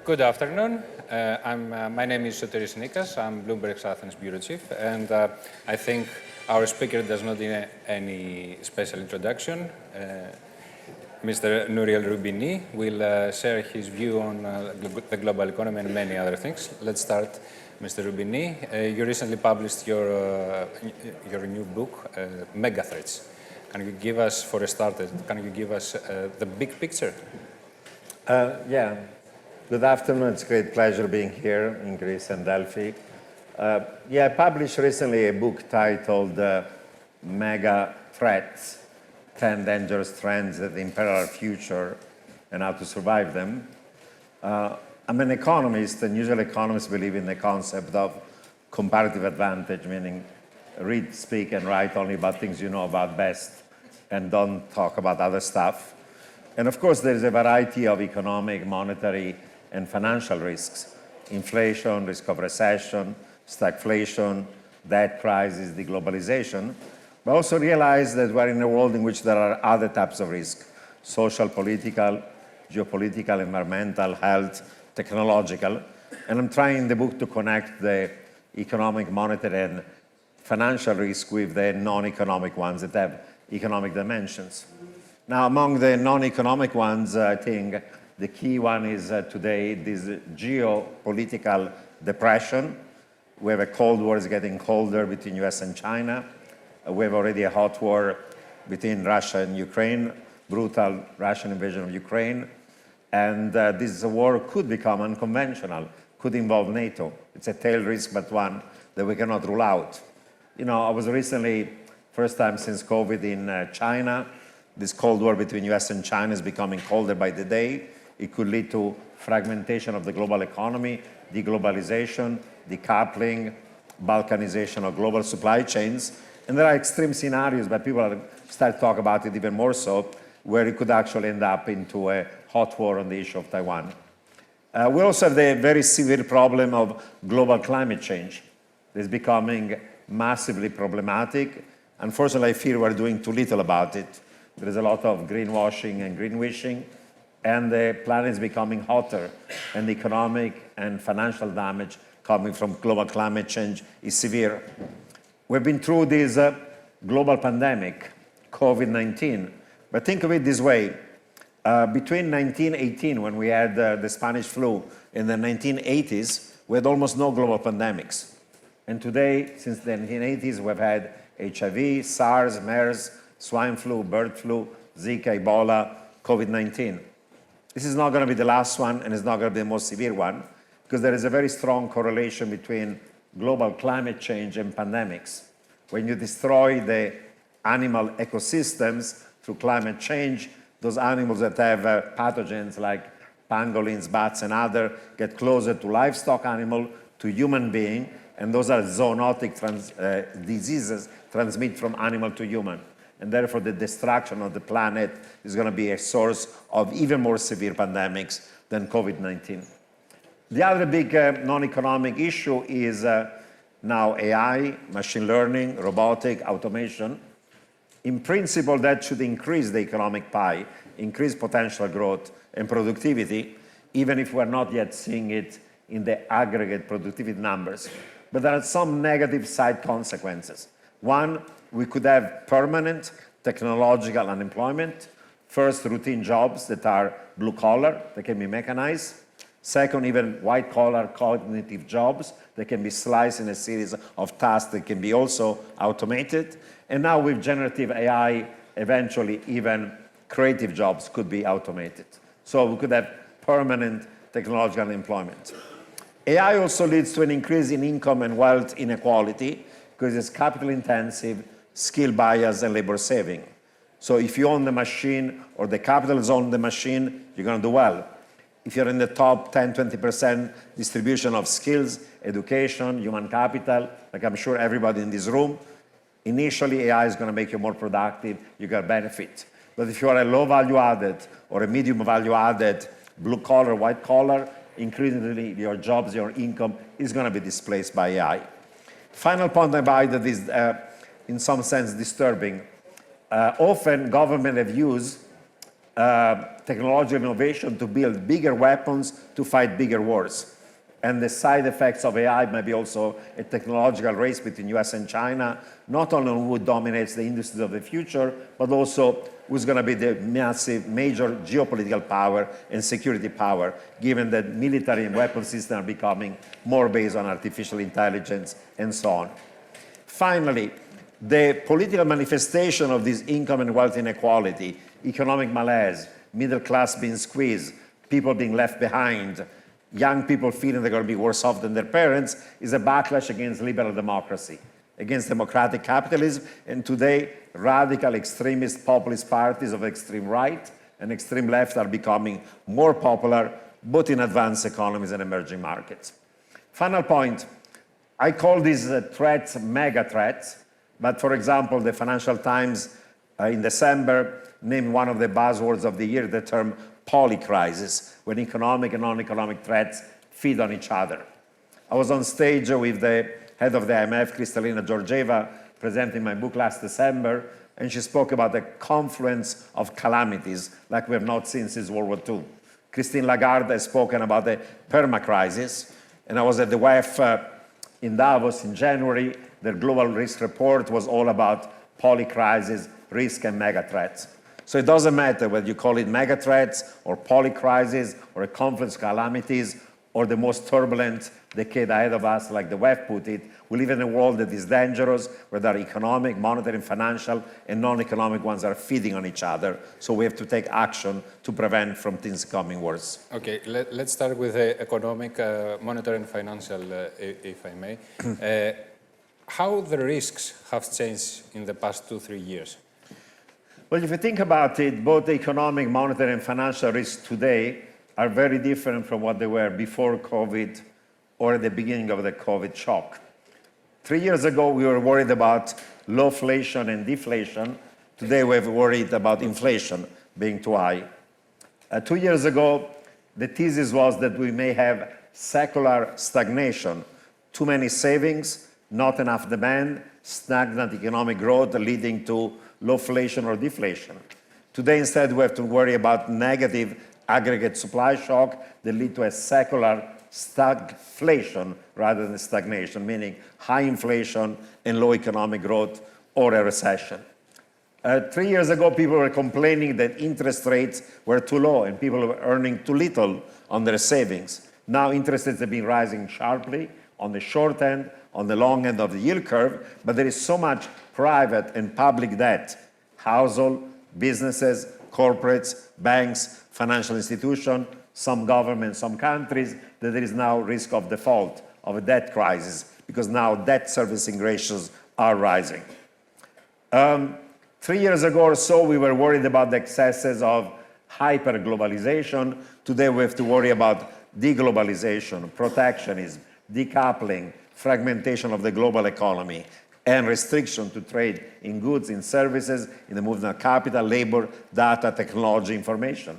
Good afternoon. My name is Sotiris Nikas. I'm Bloomberg's Athens bureau chief, and I think our speaker does not need any special introduction. Mr. Nouriel Roubini will share his view on the global economy and many other things. Let's start, Mr. Roubini. You recently published your new book, Mega Threats. Can you give us, for a starter, the big picture? Yeah. Good afternoon. It's a great pleasure being here in Greece and Delphi. I published recently a book titled Mega Threats, 10 Dangerous Trends that imperil our future and how to survive them. I'm an economist, and usually economists believe in the concept of comparative advantage, meaning read, speak, and write only about things you know about best and don't talk about other stuff. And of course, there's a variety of economic, monetary, and financial risks. Inflation, risk of recession, stagflation, debt crisis, deglobalization. But also realize that we're in a world in which there are other types of risk: social, political, geopolitical, environmental, health, technological. And I'm trying in the book to connect the economic, monetary, and financial risk with the non-economic ones that have economic dimensions. Now, among the non-economic ones, I think the key one is today this geopolitical depression. We have a Cold War is getting colder between US and China. We have already a hot war between Russia and Ukraine, brutal Russian invasion of Ukraine. And this war could become unconventional, could involve NATO. It's a tail risk, but one that we cannot rule out. You know, I was recently, first time since COVID in China. This Cold War between US and China is becoming colder by the day. It could lead to fragmentation of the global economy, deglobalization, decoupling, balkanization of global supply chains. And there are extreme scenarios, but people are start to talk about it even more so, where it could actually end up into a hot war on the issue of Taiwan. We also have the very severe problem of global climate change. It's becoming massively problematic. Unfortunately, I feel we're doing too little about it. There's a lot of greenwashing and greenwishing, and the planet is becoming hotter, and the economic and financial damage coming from global climate change is severe. We've been through this global pandemic, COVID-19, but think of it this way. Between 1918, when we had the Spanish flu, in the 1980s, we had almost no global pandemics. And today, since the 1980s, we've had HIV, SARS, MERS, swine flu, bird flu, Zika, Ebola, COVID-19. This is not going to be the last one, and it's not going to be the most severe one, because there is a very strong correlation between global climate change and pandemics. When you destroy the animal ecosystems through climate change, those animals that have pathogens like pangolins, bats, and other get closer to livestock animal, to human being, and those are zoonotic diseases transmit from animal to human. And therefore, the destruction of the planet is going to be a source of even more severe pandemics than COVID-19. The other big non-economic issue is now AI, machine learning, robotic, automation. In principle, that should increase the economic pie, increase potential growth and productivity, even if we're not yet seeing it in the aggregate productivity numbers. But there are some negative side consequences. One, we could have permanent technological unemployment. First, routine jobs that are blue collar, that can be mechanized. Second, even white collar cognitive jobs that can be sliced in a series of tasks that can be also automated. And now with generative AI, eventually even creative jobs could be automated. So we could have permanent technological unemployment. AI also leads to an increase in income and wealth inequality because it's capital intensive, skill bias, and labor saving. So if you own the machine or the capital is on the machine, you're going to do well. If you're in the top 10, 20% distribution of skills, education, human capital, like I'm sure everybody in this room, initially AI is going to make you more productive, you get benefit. But if you are a low value added or a medium value added, blue collar, white collar, increasingly your jobs, your income is going to be displaced by AI. Final point about that is in some sense disturbing. Often government have used technological innovation to build bigger weapons to fight bigger wars. And the side effects of AI might be also a technological race between US and China, not only on who dominates the industries of the future, but also who's going to be the massive, major geopolitical power and security power, given that military and weapon systems are becoming more based on artificial intelligence and so on. Finally, the political manifestation of this income and wealth inequality, economic malaise, middle class being squeezed, people being left behind, young people feeling they're going to be worse off than their parents, is a backlash against liberal democracy, against democratic capitalism, and today radical extremist populist parties of extreme right and extreme left are becoming more popular, both in advanced economies and emerging markets. Final point, I call these threats mega threats, but for example, the Financial Times in December named one of the buzzwords of the year the term polycrisis, when economic and non-economic threats feed on each other. I was on stage with the head of the IMF, Kristalina Georgieva, presenting my book last December, and she spoke about the confluence of calamities like we have not seen since World War II. Christine Lagarde has spoken about the perma-crisis, and I was at the WEF in Davos in January. Their global risk report was all about polycrisis, risk, and mega threats. So it doesn't matter whether you call it mega threats or polycrisis or a confluence of calamities or the most turbulent decade ahead of us, like the WEF put it. We live in a world that is dangerous, where there are economic, monetary, and financial, and non-economic ones are feeding on each other. So we have to take action to prevent from things becoming worse. Okay, let's start with the economic, monetary, and financial, if I may. How the risks have changed in the past 2-3 years? Well, if you think about it, both the economic, monetary, and financial risks today are very different from what they were before COVID or at the beginning of the COVID shock. 3 years ago, we were worried about low inflation and deflation. Today, we're worried about inflation being too high. 2 years ago, the thesis was that we may have secular stagnation, too many savings, not enough demand, stagnant economic growth leading to low inflation or deflation. Today, instead, we have to worry about negative aggregate supply shock that lead to a secular stagflation rather than stagnation, meaning high inflation and low economic growth or a recession. 3 years ago, people were complaining that interest rates were too low and people were earning too little on their savings. Now, interest rates have been rising sharply on the short end, on the long end of the yield curve, but there is so much private and public debt, household, businesses, corporates, banks, financial institutions, some governments, some countries, that there is now risk of default, of a debt crisis, because now debt servicing ratios are rising. 3 years ago or so, we were worried about the excesses of hyper-globalization. Today, we have to worry about deglobalization, protectionism, decoupling, fragmentation of the global economy, and restriction to trade in goods, in services, in the movement of capital, labor, data, technology, information.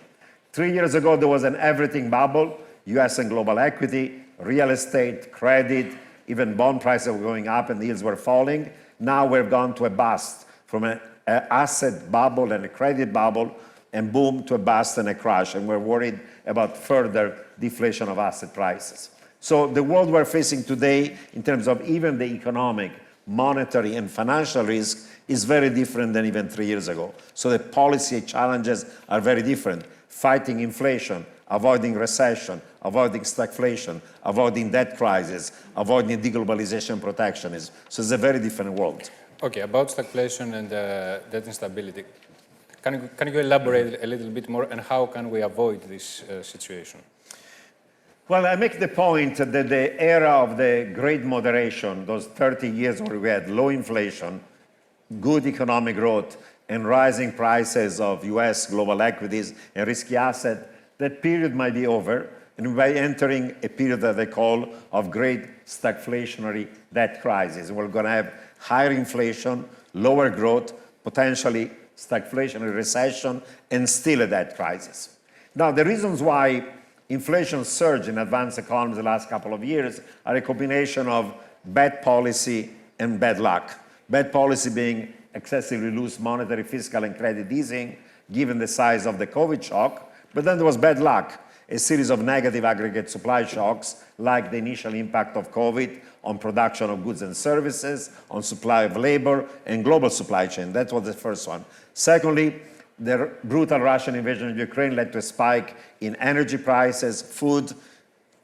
3 years ago, there was an everything bubble, US and global equity, real estate, credit, even bond prices were going up and yields were falling. Now we've gone to a bust, from an asset bubble and a credit bubble, and boom, to a bust and a crash. And we're worried about further deflation of asset prices. So the world we're facing today, in terms of even the economic, monetary, and financial risk, is very different than even 3 years ago. So the policy challenges are very different. Fighting inflation, avoiding recession, avoiding stagflation, avoiding debt crisis, avoiding deglobalization protectionism. So it's a very different world. Okay, about stagflation and debt instability. Can you elaborate a little bit more, and how can we avoid this situation? Well, I make the point that the era of the great moderation, those 30 years where we had low inflation, good economic growth, and rising prices of US global equities and risky assets, that period might be over, and we're entering a period that they call of great stagflationary debt crisis. We're going to have higher inflation, lower growth, potentially stagflationary recession, and still a debt crisis. Now, the reasons why inflation surged in advanced economies the last couple of years are a combination of bad policy and bad luck. Bad policy being excessively loose monetary, fiscal, and credit easing. given the size of the COVID shock. But then there was bad luck, a series of negative aggregate supply shocks, like the initial impact of COVID on production of goods and services, on supply of labor, and global supply chain. That was the first one. Secondly, the brutal Russian invasion of Ukraine led to a spike in energy prices, food,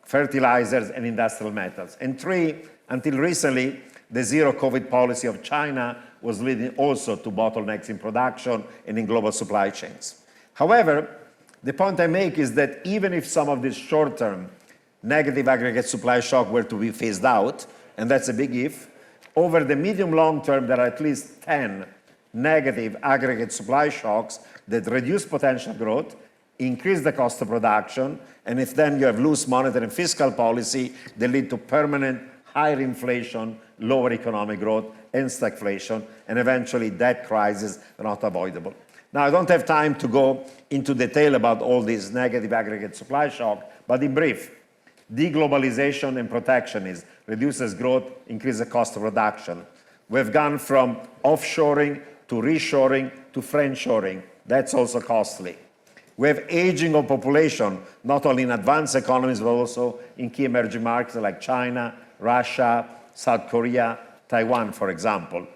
fertilizers, and industrial metals. And three, until recently, the zero COVID policy of China was leading also to bottlenecks in production and in global supply chains. However, the point I make is that even if some of these short-term negative aggregate supply shock were to be phased out, and that's a big if, over the medium-long term, there are at least 10 negative aggregate supply shocks that reduce potential growth, increase the cost of production, and if then you have loose monetary and fiscal policy, they lead to permanent higher inflation, lower economic growth, and stagflation, and eventually debt crises are not avoidable. Now, I don't have time to go into detail about all these negative aggregate supply shock, but in brief, deglobalization and protectionism reduces growth, increases the cost of production. We've gone from offshoring to reshoring to friendshoring. That's also costly. We have aging of population, not only in advanced economies, but also in key emerging markets like China, Russia, South Korea, Taiwan, for example.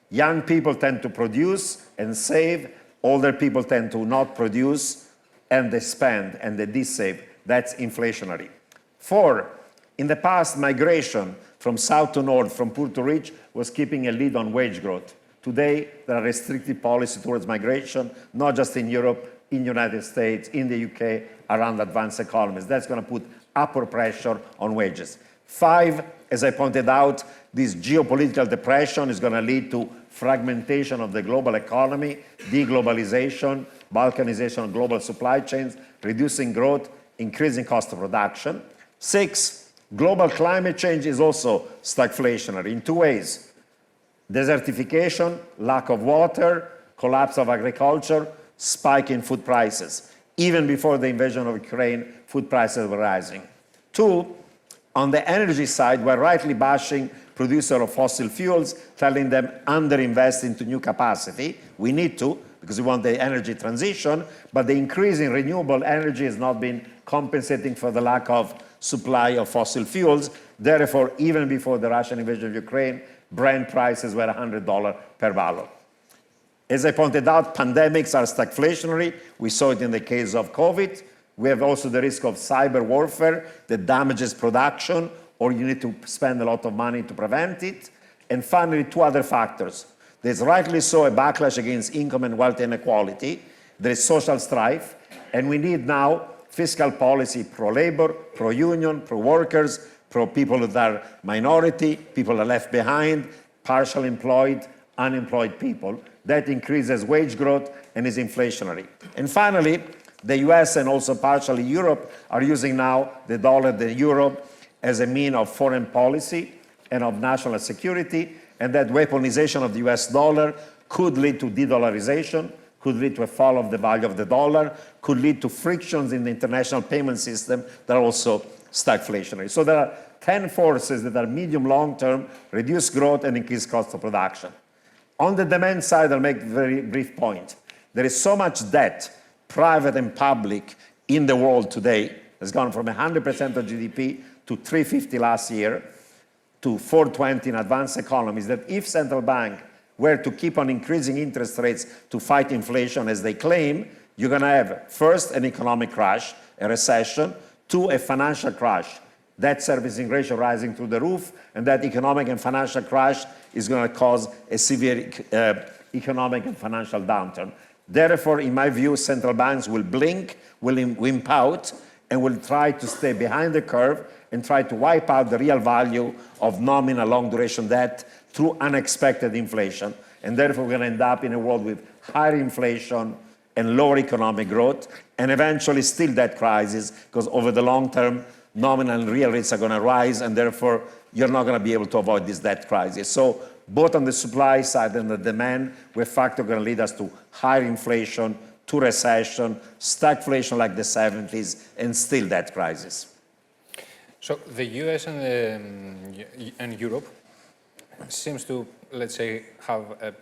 Young people tend to produce and save. Older people tend to not produce, and they spend, and they de-save. That's inflationary. 4, in the past, migration from south to north, from poor to rich, was keeping a lead on wage growth. Today, there are restrictive policies towards migration, not just in Europe, in the United States, in the UK, around advanced economies. That's going to put upward pressure on wages. 5, as I pointed out, this geopolitical depression is going to lead to fragmentation of the global economy, deglobalization, balkanization of global supply chains, reducing growth, increasing cost of production. 6, global climate change is also stagflationary in 2 ways. Desertification, lack of water, collapse of agriculture, spike in food prices. Even before the invasion of Ukraine, food prices were rising. 2, on the energy side, we're rightly bashing producers of fossil fuels, telling them underinvest into new capacity. We need to, because we want the energy transition, but the increase in renewable energy has not been compensating for the lack of supply of fossil fuels. Therefore, even before the Russian invasion of Ukraine, Brent prices were $100 per barrel. As I pointed out, pandemics are stagflationary. We saw it in the case of COVID. We have also the risk of cyber warfare that damages production, or you need to spend a lot of money to prevent it. And finally, 2 other factors. There's rightly so a backlash against income and wealth inequality. There is social strife, and we need now fiscal policy pro-labor, pro-union, pro-workers, pro-people that are minority, people are left behind, partially employed, unemployed people. That increases wage growth and is inflationary. And finally, the US and also partially Europe are using now the dollar, the euro, as a mean of foreign policy and of national security, and that weaponization of the US dollar could lead to de-dollarization, could lead to a fall of the value of the dollar, could lead to frictions in the international payment system that are also stagflationary. So there are 10 forces that are medium, long-term, reduce growth and increase cost of production. On the demand side, I'll make a very brief point. There is so much debt, private and public, in the world today. It's gone from 100% of GDP to 350 last year to 420 in advanced economies, that if central bank were to keep on increasing interest rates to fight inflation as they claim, you're going to have, first, an economic crash, a recession, 2, a financial crash, debt servicing ratio rising through the roof, and that economic and financial crash is going to cause a severe economic and financial downturn. Therefore, in my view, central banks will blink, will wimp out, and will try to stay behind the curve and try to wipe out the real value of nominal long-duration debt through unexpected inflation. And therefore, we're going to end up in a world with higher inflation and lower economic growth, and eventually still debt crisis, because over the long term, nominal and real rates are going to rise, and therefore, you're not going to be able to avoid this debt crisis. So both on the supply side and the demand, we're factor going to lead us to higher inflation, to recession, stagflation like the 70s, and still debt crisis. So the US and Europe seems to, let's say, have a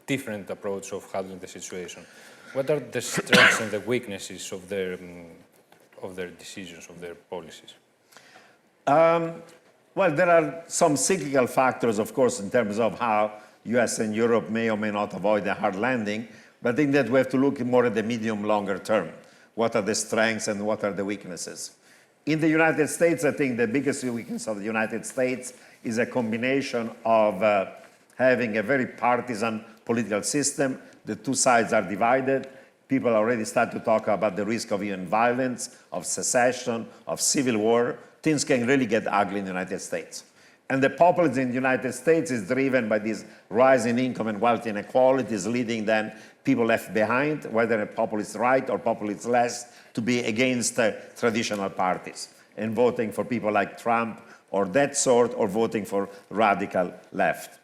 different approach of handling the situation. What are the strengths and the weaknesses of their decisions, of their policies? Well, there are some cyclical factors, of course, in terms of how US and Europe may or may not avoid a hard landing. But I think that we have to look more at the medium, longer term. What are the strengths and what are the weaknesses? In the United States, I think the biggest weakness of the United States is a combination of having a very partisan political system. The two sides are divided. People already start to talk about the risk of even violence, of secession, of civil war. Things can really get ugly in the United States. And the populism in the United States is driven by this rise in income and wealth inequalities, leading then people left behind, whether a populist right or populist left, to be against traditional parties and voting for people like Trump or that sort, or voting for radical left.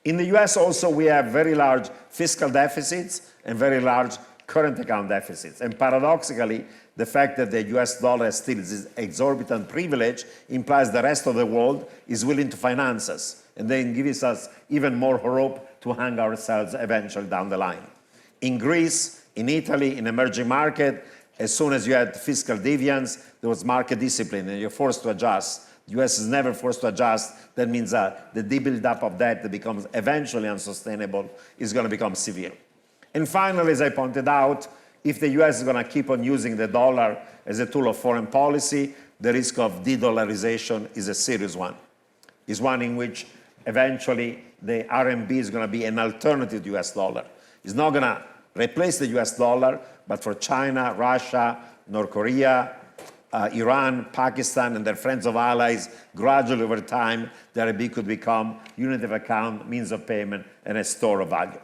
In the US also, we have very large fiscal deficits and very large current account deficits. And paradoxically, the fact that the US dollar still is this exorbitant privilege implies the rest of the world is willing to finance us, and then gives us even more hope to hang ourselves eventually down the line. In Greece, in Italy, in emerging market, as soon as you had fiscal deviance, there was market discipline, and you're forced to adjust. The US is never forced to adjust. That means that the build-up of debt that becomes eventually unsustainable is going to become severe. And finally, as I pointed out, if the US is going to keep on using the dollar as a tool of foreign policy, the risk of de-dollarization is a serious one. It's one in which eventually the RMB is going to be an alternative to the US dollar. It's not going to replace the US dollar, but for China, Russia, North Korea, Iran, Pakistan, and their friends of allies, gradually over time, the RMB could become unit of account, means of payment, and a store of value.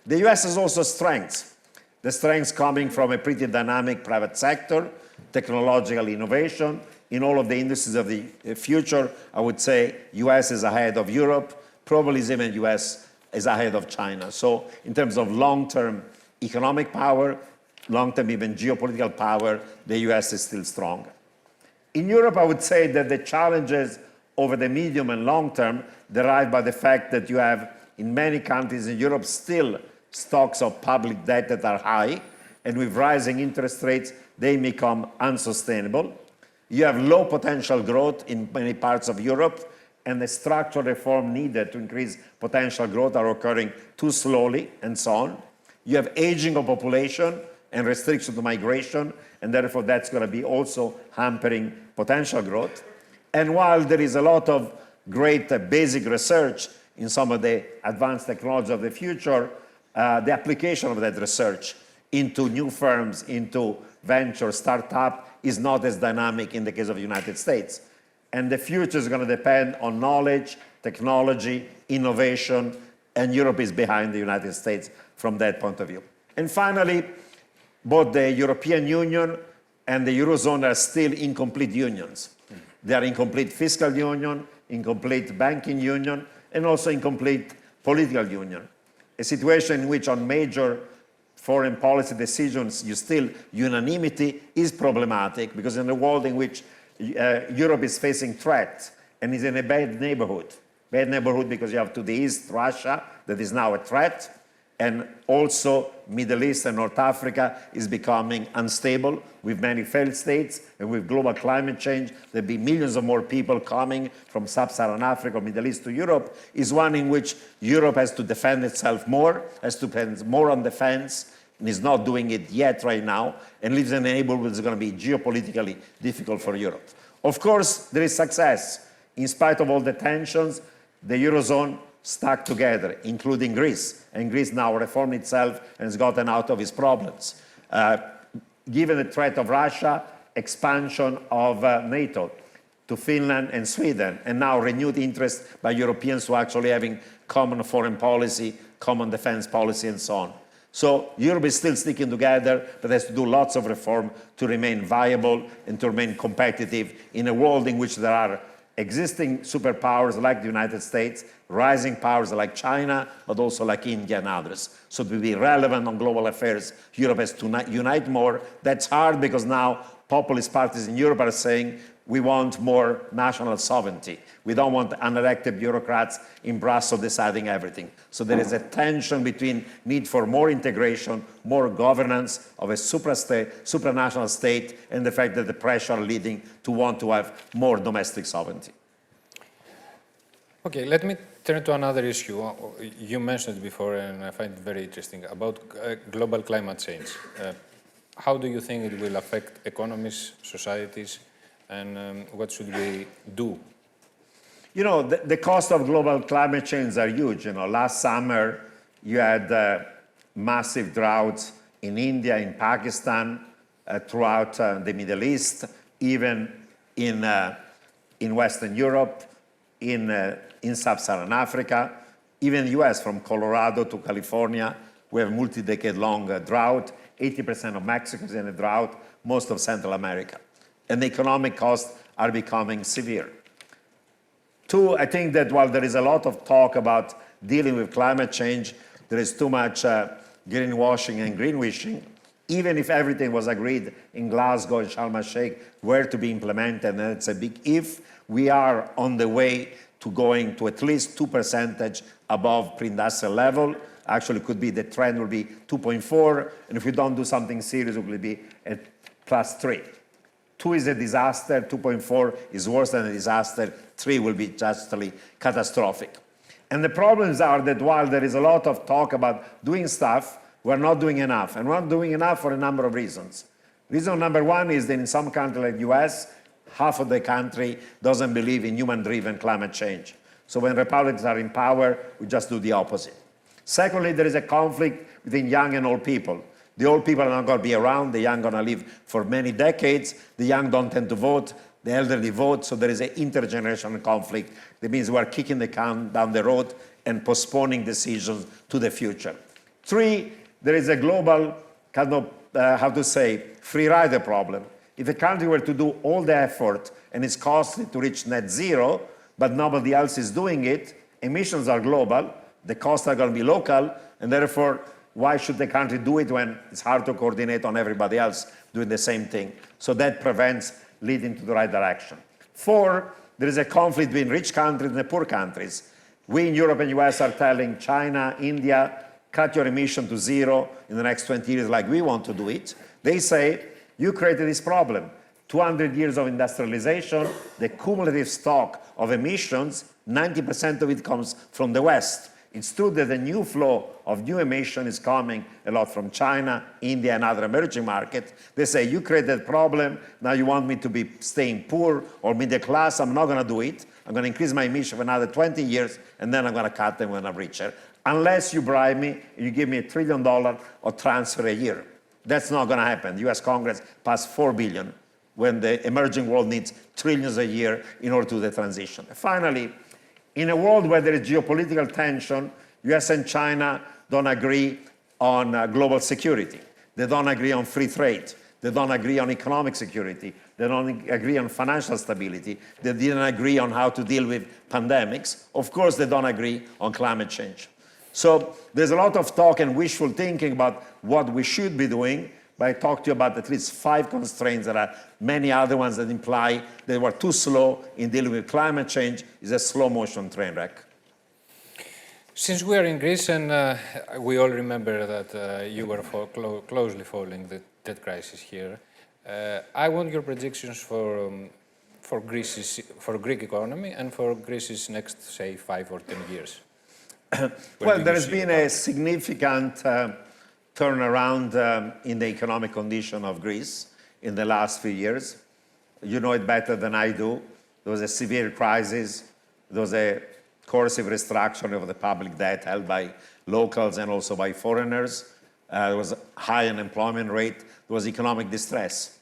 The US has also strengths. The strengths coming from a pretty dynamic private sector, technological innovation. In all of the industries of the future, I would say US is ahead of Europe, probably even US is ahead of China. So in terms of long-term economic power, long-term even geopolitical power, the US is still strong. In Europe, I would say that the challenges over the medium and long term derive by the fact that you have, in many countries in Europe, still stocks of public debt that are high, and with rising interest rates, they become unsustainable. You have low potential growth in many parts of Europe, and the structural reform needed to increase potential growth are occurring too slowly, and so on. You have aging of population and restriction to migration, and therefore that's going to be also hampering potential growth. And while there is a lot of great basic research in some of the advanced technology of the future, the application of that research into new firms, into venture, startup, is not as dynamic in the case of the United States. And the future is going to depend on knowledge, technology, innovation, and Europe is behind the United States from that point of view. And finally, both the European Union and the Eurozone are still incomplete unions. They are incomplete fiscal union, incomplete banking union, and also incomplete political union. A situation in which on major foreign policy decisions you still unanimity is problematic, because in a world in which Europe is facing threats and is in a bad neighborhood because you have to the east Russia that is now a threat, and also Middle East and North Africa is becoming unstable with many failed states, and with global climate change, there'll be millions of more people coming from sub-Saharan Africa or Middle East to Europe, is one in which Europe has to defend itself more, has to spend more on defense, and is not doing it yet right now, and lives in a neighborhood that's going to be geopolitically difficult for Europe. Of course, there is success. In spite of all the tensions, the Eurozone stuck together, including Greece. And Greece now reformed itself and has gotten out of its problems. Given the threat of Russia, expansion of NATO to Finland and Sweden, and now renewed interest by Europeans to actually having common foreign policy, common defense policy, and so on. So Europe is still sticking together, but has to do lots of reform to remain viable and to remain competitive in a world in which there are existing superpowers like the United States, rising powers like China, but also like India and others. So to be relevant on global affairs, Europe has to unite more. That's hard because now populist parties in Europe are saying we want more national sovereignty. We don't want unelected bureaucrats in Brussels deciding everything. So there is a tension between need for more integration, more governance of a supranational state, and the fact that the pressure leading to want to have more domestic sovereignty. Okay, let me turn to another issue. You mentioned it before, and I find it very interesting, about global climate change. How do you think it will affect economies, societies, and what should we do? You know, the cost of global climate change are huge. You know, last summer you had massive droughts in India, in Pakistan, throughout the Middle East, even in Western Europe, in Sub-Saharan Africa, even the US, from Colorado to California. We have multi-decade-long drought. 80% of Mexico is in a drought, most of Central America. And the economic costs are becoming severe. Two, I think that while there is a lot of talk about dealing with climate change, there is too much greenwashing and greenwishing. Even if everything was agreed in Glasgow and Sharm el-Sheikh where to be implemented, and it's a big if, we are on the way to going to at least 2% above pre-industrial level. Actually, could be the trend will be 2.4, and if we don't do something serious, it will be at +3. 2 is a disaster, 2.4 is worse than a disaster, 3 will be justly catastrophic. And the problems are that while there is a lot of talk about doing stuff, we're not doing enough. And we're not doing enough for a number of reasons. Reason number one is that in some countries like the US, half of the country doesn't believe in human-driven climate change. So when Republicans are in power, we just do the opposite. Secondly, there is a conflict between young and old people. The old people are not going to be around. The young are going to live for many decades. The young don't tend to vote. The elderly vote. So there is an intergenerational conflict. That means we're kicking the can down the road and postponing decisions to the future. 3, there is a global kind of, free rider problem. If a country were to do all the effort and it's costly to reach net zero, but nobody else is doing it, emissions are global, the costs are going to be local, and therefore, why should the country do it when it's hard to coordinate on everybody else doing the same thing? So that prevents leading to the right direction. 4, there is a conflict between rich countries and the poor countries. We in Europe and US are telling China, India, cut your emission to zero in the next 20 years like we want to do it. They say, you created this problem. 200 years of industrialization, the cumulative stock of emissions, 90% of it comes from the West. It's true that the new flow of new emission is coming a lot from China, India, and other emerging markets. They say, you created a problem, now you want me to be staying poor or middle class, I'm not going to do it. I'm going to increase my emission for another 20 years, and then I'm going to cut them when I'm richer. Unless you bribe me and you give me $1 trillion of transfer a year. That's not going to happen. The US Congress passed $4 billion when the emerging world needs trillions a year in order to do the transition. Finally, in a world where there is geopolitical tension, US and China don't agree on global security. They don't agree on free trade. They don't agree on economic security. They don't agree on financial stability. They didn't agree on how to deal with pandemics. Of course, they don't agree on climate change. So there's a lot of talk and wishful thinking about what we should be doing, but I talked to you about at least 5 constraints. There are many other ones that imply that we're too slow in dealing with climate change. It's a slow motion train wreck. Since we are in Greece and we all remember that you were closely following the debt crisis here, I want your predictions for Greek economy and for Greece's next, say, 5 or 10 years. Well, there has been a significant turnaround in the economic condition of Greece in the last few years. You know it better than I do. There was a severe crisis. There was a coercive restructuring of the public debt held by locals and also by foreigners. There was a high unemployment rate. There was economic distress.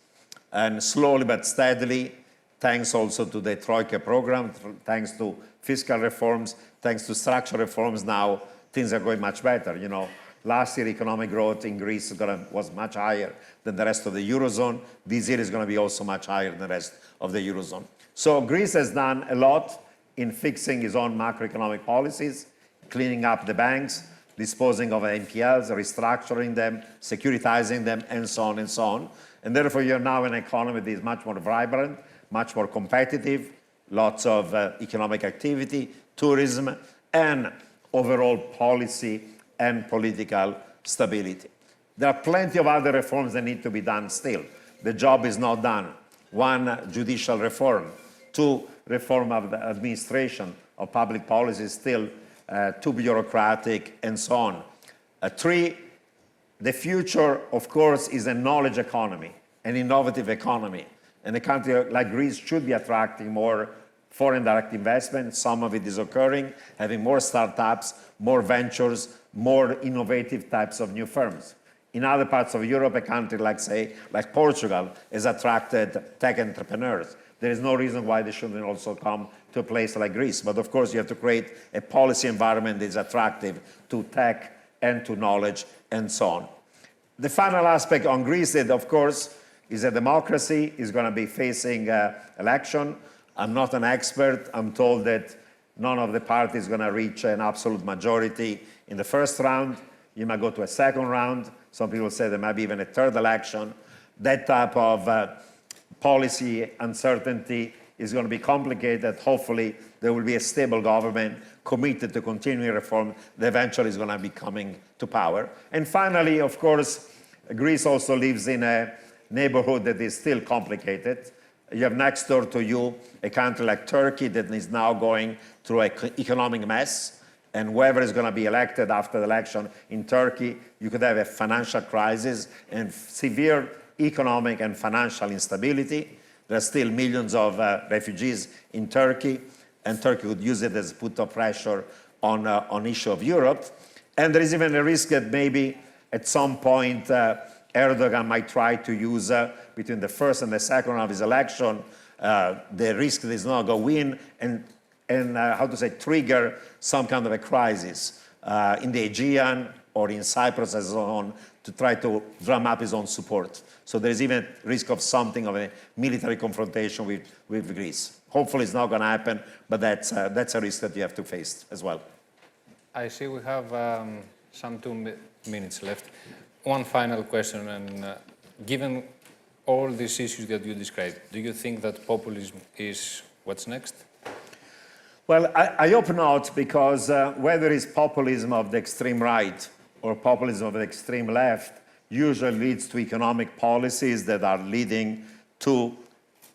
And slowly but steadily, thanks also to the Troika program, thanks to fiscal reforms, thanks to structural reforms, now things are going much better. You know, last year economic growth in Greece was much higher than the rest of the Eurozone. This year is going to be also much higher than the rest of the Eurozone. So Greece has done a lot in fixing its own macroeconomic policies, cleaning up the banks, disposing of NPLs, restructuring them, securitizing them, and so on and so on. And therefore, you're now an economy that is much more vibrant, much more competitive, lots of economic activity, tourism, and overall policy and political stability. There are plenty of other reforms that need to be done still. The job is not done. 1, judicial reform. 2, reform of the administration of public policy is still too bureaucratic, and so on. 3, the future, of course, is a knowledge economy, an innovative economy. And a country like Greece should be attracting more foreign direct investment. Some of it is occurring, having more startups, more ventures, more innovative types of new firms. In other parts of Europe, a country like Portugal has attracted tech entrepreneurs. There is no reason why they shouldn't also come to a place like Greece. But of course, you have to create a policy environment that is attractive to tech and to knowledge and so on. The final aspect on Greece, that of course, is a democracy, is going to be facing election. I'm not an expert. I'm told that none of the parties is going to reach an absolute majority in the first round. You might go to a second round. Some people say there might be even a third election. That type of policy uncertainty is going to be complicated. Hopefully, there will be a stable government committed to continuing reform that eventually is going to be coming to power. And finally, of course, Greece also lives in a neighborhood that is still complicated. You have next door to you a country like Turkey that is now going through an economic mess. And whoever is going to be elected after the election in Turkey, you could have a financial crisis and severe economic and financial instability. There are still millions of refugees in Turkey, and Turkey would use it as a put of pressure on issue of Europe. And there is even a risk that maybe at some point Erdogan might try to use between the first and the second round of his election, the risk that he's not going to win and trigger some kind of a crisis in the Aegean or in Cyprus and so on to try to drum up his own support. So there is even risk of something of a military confrontation with Greece. Hopefully it's not going to happen, but that's a risk that you have to face as well. I see we have some 2 minutes left. One final question, and given all these issues that you described, do you think that populism is what's next? Well, I hope not, because whether it's populism of the extreme right or populism of the extreme left usually leads to economic policies that are leading to,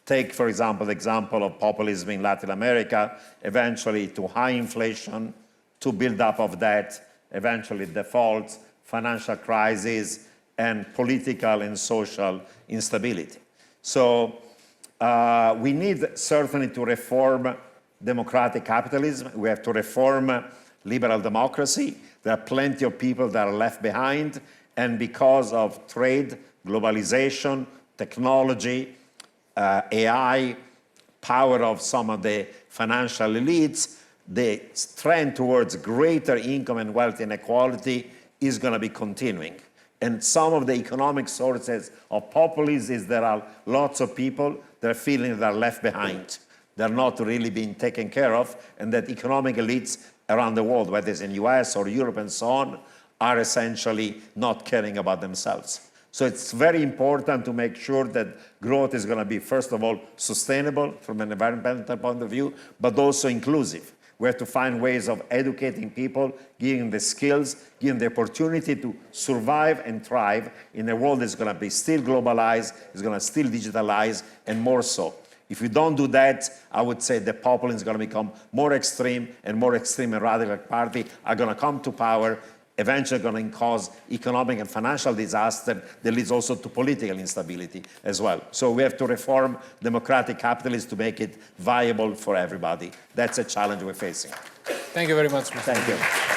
take, for example, the example of populism in Latin America, eventually to high inflation, to build up of debt, eventually defaults, financial crisis, and political and social instability. So we need certainly to reform democratic capitalism. We have to reform liberal democracy. There are plenty of people that are left behind, and because of trade, globalization, technology, AI, power of some of the financial elites, the trend towards greater income and wealth inequality is going to be continuing. And some of the economic sources of populism is there are lots of people that are feeling they're left behind. They're not really being taken care of, and that economic elites around the world, whether it's in the US or Europe and so on, are essentially not caring about themselves. So it's very important to make sure that growth is going to be, first of all, sustainable from an environmental point of view, but also inclusive. We have to find ways of educating people, giving them the skills, giving them the opportunity to survive and thrive in a world that's going to be still globalized, is going to still digitalize, and more so. If we don't do that, I would say the populism is going to become more extreme and radical party are going to come to power, eventually going to cause economic and financial disaster that leads also to political instability as well. So we have to reform democratic capitalism to make it viable for everybody. That's a challenge we're facing. Thank you very much, Mr. Thank you.